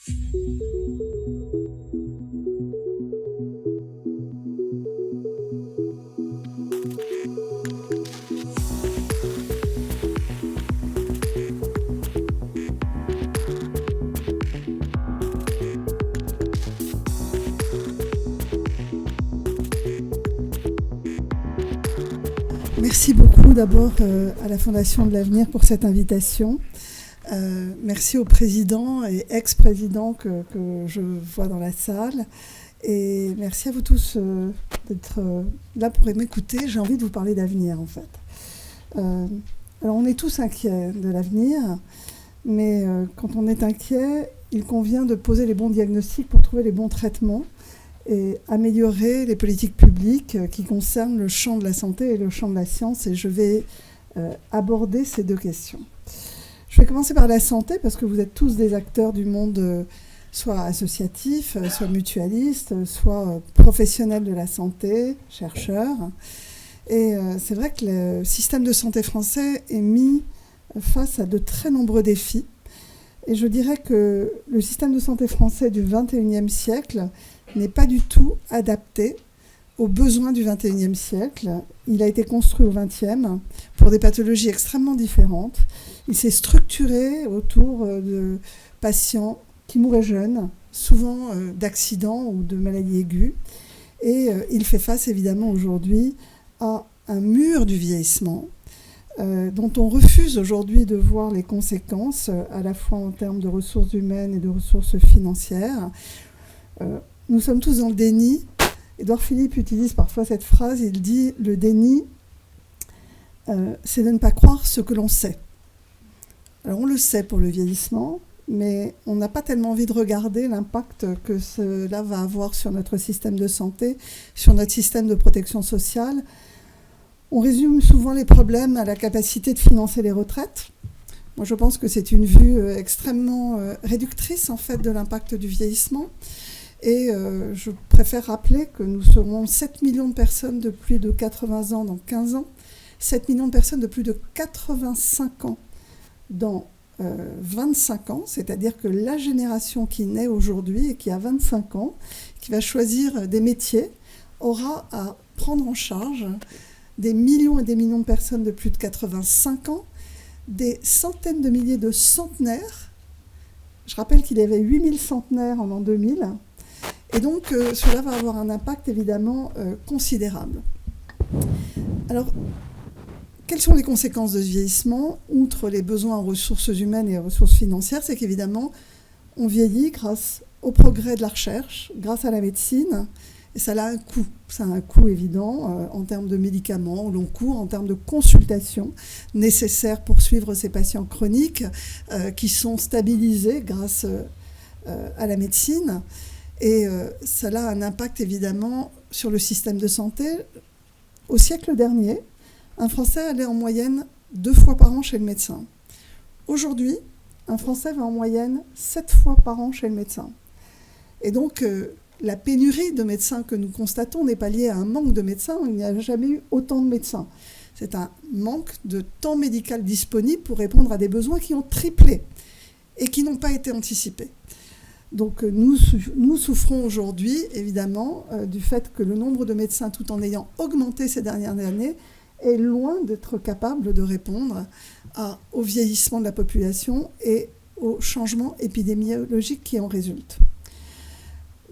Merci beaucoup d'abord à la Fondation de l'Avenir pour cette invitation. Merci au président et ex-président que je vois dans la salle. Et merci à vous tous d'être là pour m'écouter. J'ai envie de vous parler d'avenir en fait. Alors on est tous inquiets de l'avenir, mais quand on est inquiet, il convient de poser les bons diagnostics pour trouver les bons traitements et améliorer les politiques publiques qui concernent le champ de la santé et le champ de la science. Et je vais aborder ces deux questions. Je vais commencer par la santé, parce que vous êtes tous des acteurs du monde, soit associatifs, soit mutualistes, soit professionnels de la santé, chercheurs. Et c'est vrai que le système de santé français est mis face à de très nombreux défis. Et je dirais que le système de santé français du XXIe siècle n'est pas du tout adapté aux besoins du XXIe siècle. Il a été construit au XXe pour des pathologies extrêmement différentes. Il s'est structuré autour de patients qui mouraient jeunes, souvent d'accidents ou de maladies aiguës. Et il fait face évidemment aujourd'hui à un mur du vieillissement dont on refuse aujourd'hui de voir les conséquences, à la fois en termes de ressources humaines et de ressources financières. Nous sommes tous dans le déni. Édouard Philippe utilise parfois cette phrase, il dit « Le déni, c'est de ne pas croire ce que l'on sait ». Alors on le sait pour le vieillissement, mais on n'a pas tellement envie de regarder l'impact que cela va avoir sur notre système de santé, sur notre système de protection sociale. On résume souvent les problèmes à la capacité de financer les retraites. Moi, je pense que c'est une vue extrêmement réductrice, en fait, de l'impact du vieillissement. Et je préfère rappeler que nous serons 7 millions de personnes de plus de 80 ans dans 15 ans, 7 millions de personnes de plus de 85 ans dans 25 ans, c'est-à-dire que la génération qui naît aujourd'hui et qui a 25 ans, qui va choisir des métiers, aura à prendre en charge des millions et des millions de personnes de plus de 85 ans, des centaines de milliers de centenaires. Je rappelle qu'il y avait 8000 centenaires en l'an 2000. Et donc, cela va avoir un impact évidemment considérable. Alors, quelles sont les conséquences de ce vieillissement, outre les besoins en ressources humaines et en ressources financières? C'est qu'évidemment, on vieillit grâce au progrès de la recherche, grâce à la médecine, et ça a un coût. Ça a un coût évident en termes de médicaments, au long cours, en termes de consultations nécessaires pour suivre ces patients chroniques qui sont stabilisés grâce à la médecine. Et cela a un impact évidemment sur le système de santé. Au siècle dernier, un Français allait en moyenne 2 fois par an chez le médecin. Aujourd'hui, un Français va en moyenne 7 fois par an chez le médecin. Et donc, la pénurie de médecins que nous constatons n'est pas liée à un manque de médecins. Il n'y a jamais eu autant de médecins. C'est un manque de temps médical disponible pour répondre à des besoins qui ont triplé et qui n'ont pas été anticipés. Donc nous souffrons aujourd'hui, évidemment, du fait que le nombre de médecins, tout en ayant augmenté ces dernières années, est loin d'être capable de répondre au vieillissement de la population et aux changements épidémiologiques qui en résultent.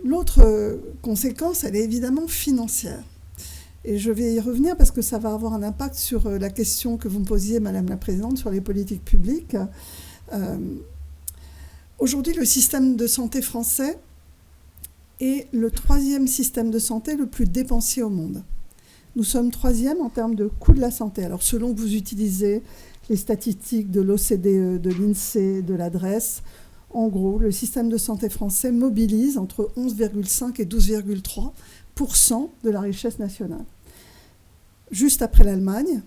L'autre conséquence, elle est évidemment financière. Et je vais y revenir parce que ça va avoir un impact sur la question que vous me posiez, Madame la Présidente, sur les politiques publiques. Aujourd'hui, le système de santé français est le 3e système de santé le plus dépensier au monde. Nous sommes 3e en termes de coût de la santé. Alors, selon que vous utilisez les statistiques de l'OCDE, de l'INSEE, de l'adresse, en gros, le système de santé français mobilise entre 11,5 et 12,3% de la richesse nationale. Juste après l'Allemagne,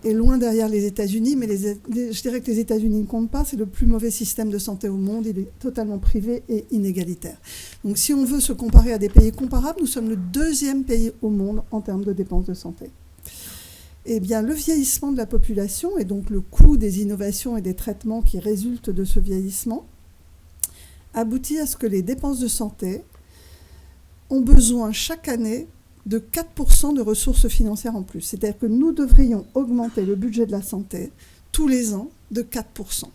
et loin derrière les États-Unis, mais je dirais que les États-Unis ne comptent pas, c'est le plus mauvais système de santé au monde, il est totalement privé et inégalitaire. Donc si on veut se comparer à des pays comparables, nous sommes le 2e pays au monde en termes de dépenses de santé. Eh bien, le vieillissement de la population, et donc le coût des innovations et des traitements qui résultent de ce vieillissement, aboutit à ce que les dépenses de santé ont besoin chaque année de 4% de ressources financières en plus. C'est-à-dire que nous devrions augmenter le budget de la santé tous les ans de 4%.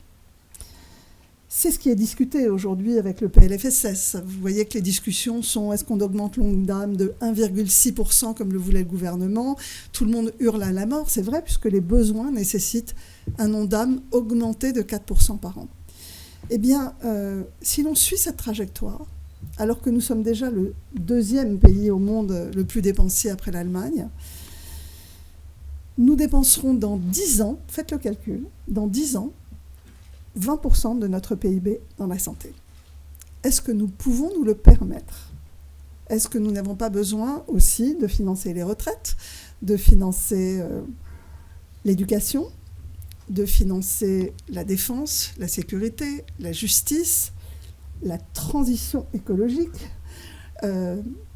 C'est ce qui est discuté aujourd'hui avec le PLFSS. Vous voyez que les discussions sont est-ce qu'on augmente l'ONDAM de 1,6% comme le voulait le gouvernement. Tout le monde hurle à la mort, c'est vrai, puisque les besoins nécessitent un ONDAM augmenté de 4% par an. Eh bien, si l'on suit cette trajectoire, alors que nous sommes déjà le deuxième pays au monde le plus dépensier après l'Allemagne, nous dépenserons dans 10 ans, faites le calcul, dans 10 ans, 20% de notre PIB dans la santé. Est-ce que nous pouvons nous le permettre ? Est-ce que nous n'avons pas besoin aussi de financer les retraites, de financer l'éducation, de financer la défense, la sécurité, la justice, la transition écologique ?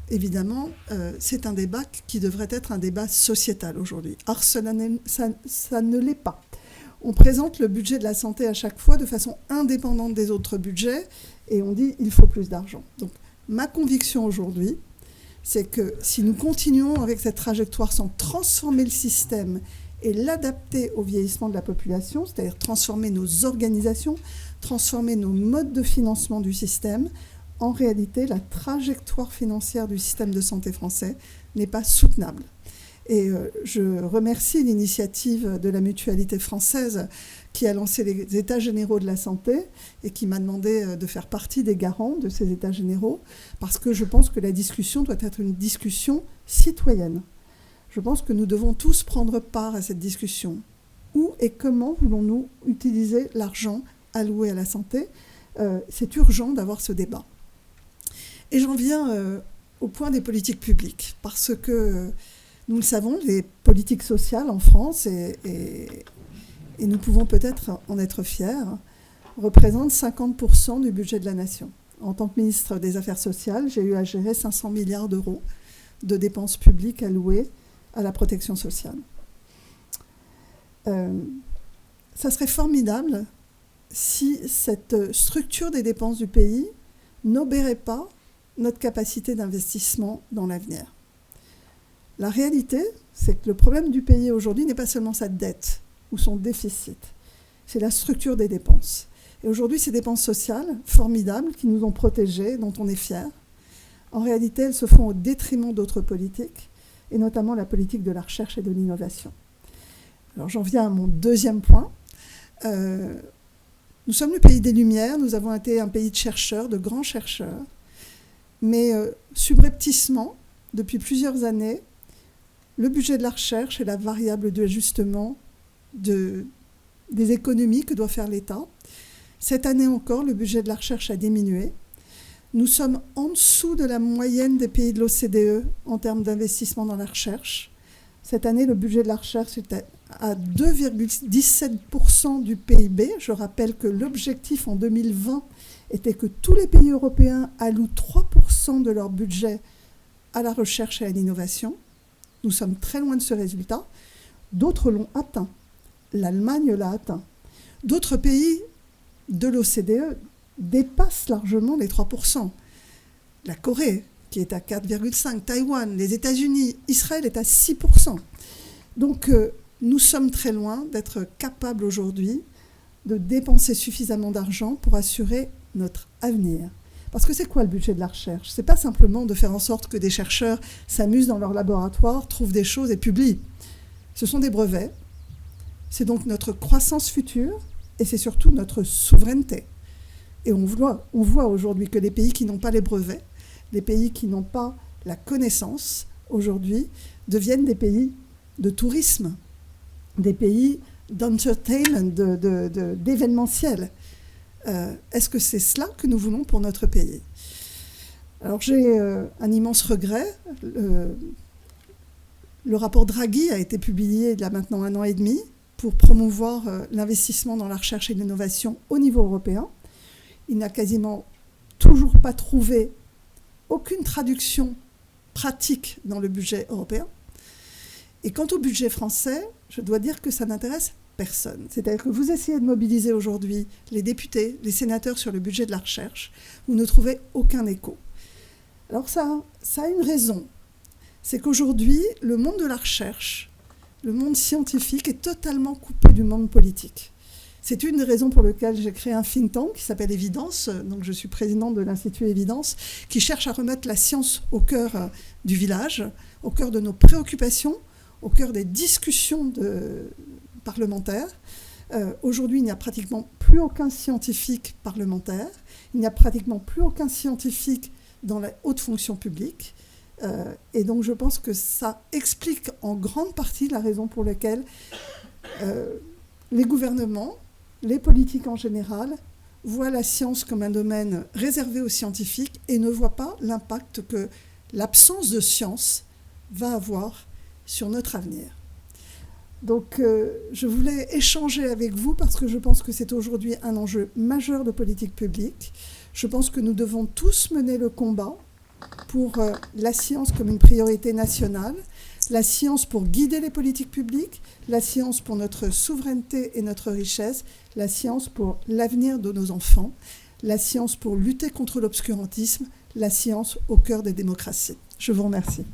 Évidemment, c'est un débat qui devrait être un débat sociétal aujourd'hui. Or, ça ne l'est pas. On présente le budget de la santé à chaque fois de façon indépendante des autres budgets et on dit il faut plus d'argent. Donc ma conviction aujourd'hui, c'est que si nous continuons avec cette trajectoire sans transformer le système et l'adapter au vieillissement de la population, c'est-à-dire transformer nos organisations, transformer nos modes de financement du système, en réalité, la trajectoire financière du système de santé français n'est pas soutenable. Et je remercie l'initiative de la Mutualité française qui a lancé les États généraux de la santé et qui m'a demandé de faire partie des garants de ces États généraux parce que je pense que la discussion doit être une discussion citoyenne. Je pense que nous devons tous prendre part à cette discussion. Où et comment voulons-nous utiliser l'argent alloué à la santé ? C'est urgent d'avoir ce débat. Et j'en viens au point des politiques publiques parce que nous le savons, les politiques sociales en France, et nous pouvons peut-être en être fiers, représentent 50% du budget de la nation. En tant que ministre des Affaires sociales, j'ai eu à gérer 500 milliards d'euros de dépenses publiques allouées à la protection sociale. Ça serait formidable si cette structure des dépenses du pays n'obérait pas notre capacité d'investissement dans l'avenir. La réalité, c'est que le problème du pays aujourd'hui n'est pas seulement sa dette ou son déficit, c'est la structure des dépenses. Et aujourd'hui, ces dépenses sociales, formidables, qui nous ont protégés, dont on est fiers, en réalité, elles se font au détriment d'autres politiques, et notamment la politique de la recherche et de l'innovation. Alors j'en viens à mon deuxième point. Nous sommes le pays des Lumières, nous avons été un pays de chercheurs, de grands chercheurs, mais subrepticement, depuis plusieurs années, le budget de la recherche est la variable d'ajustement des économies que doit faire l'État. Cette année encore, le budget de la recherche a diminué. Nous sommes en dessous de la moyenne des pays de l'OCDE en termes d'investissement dans la recherche. Cette année, le budget de la recherche était à 2,17% du PIB. Je rappelle que l'objectif en 2020 était que tous les pays européens allouent 3% de leur budget à la recherche et à l'innovation. Nous sommes très loin de ce résultat. D'autres l'ont atteint. L'Allemagne l'a atteint. D'autres pays de l'OCDE dépassent largement les 3%. La Corée, qui est à 4,5%, Taïwan, les États-Unis, Israël est à 6%. Donc, nous sommes très loin d'être capables aujourd'hui de dépenser suffisamment d'argent pour assurer notre avenir. Parce que c'est quoi le budget de la recherche ? C'est pas simplement de faire en sorte que des chercheurs s'amusent dans leur laboratoire, trouvent des choses et publient. Ce sont des brevets. C'est donc notre croissance future et c'est surtout notre souveraineté. Et on voit aujourd'hui que les pays qui n'ont pas les brevets, les pays qui n'ont pas la connaissance, aujourd'hui, deviennent des pays de tourisme, des pays d'entertainment, d'événementiel. Est-ce que c'est cela que nous voulons pour notre pays ? Alors j'ai un immense regret. Le rapport Draghi a été publié il y a maintenant 1 an et demi pour promouvoir l'investissement dans la recherche et l'innovation au niveau européen. Il n'a quasiment toujours pas trouvé aucune traduction pratique dans le budget européen. Et quant au budget français, je dois dire que ça n'intéresse personne. C'est-à-dire que vous essayez de mobiliser aujourd'hui les députés, les sénateurs sur le budget de la recherche, vous ne trouvez aucun écho. Alors ça a une raison. C'est qu'aujourd'hui, le monde de la recherche, le monde scientifique est totalement coupé du monde politique. C'est une des raisons pour lesquelles j'ai créé un think tank qui s'appelle Évidence. Donc je suis présidente de l'Institut Évidence, qui cherche à remettre la science au cœur du village, au cœur de nos préoccupations, au cœur des discussions parlementaires. Aujourd'hui, il n'y a pratiquement plus aucun scientifique parlementaire. Il n'y a pratiquement plus aucun scientifique dans la haute fonction publique. Et donc je pense que ça explique en grande partie la raison pour laquelle les gouvernements, les politiques en général, voient la science comme un domaine réservé aux scientifiques et ne voient pas l'impact que l'absence de science va avoir sur notre avenir. Donc je voulais échanger avec vous parce que je pense que c'est aujourd'hui un enjeu majeur de politique publique. Je pense que nous devons tous mener le combat pour la science comme une priorité nationale, la science pour guider les politiques publiques, la science pour notre souveraineté et notre richesse, la science pour l'avenir de nos enfants, la science pour lutter contre l'obscurantisme, la science au cœur des démocraties. Je vous remercie.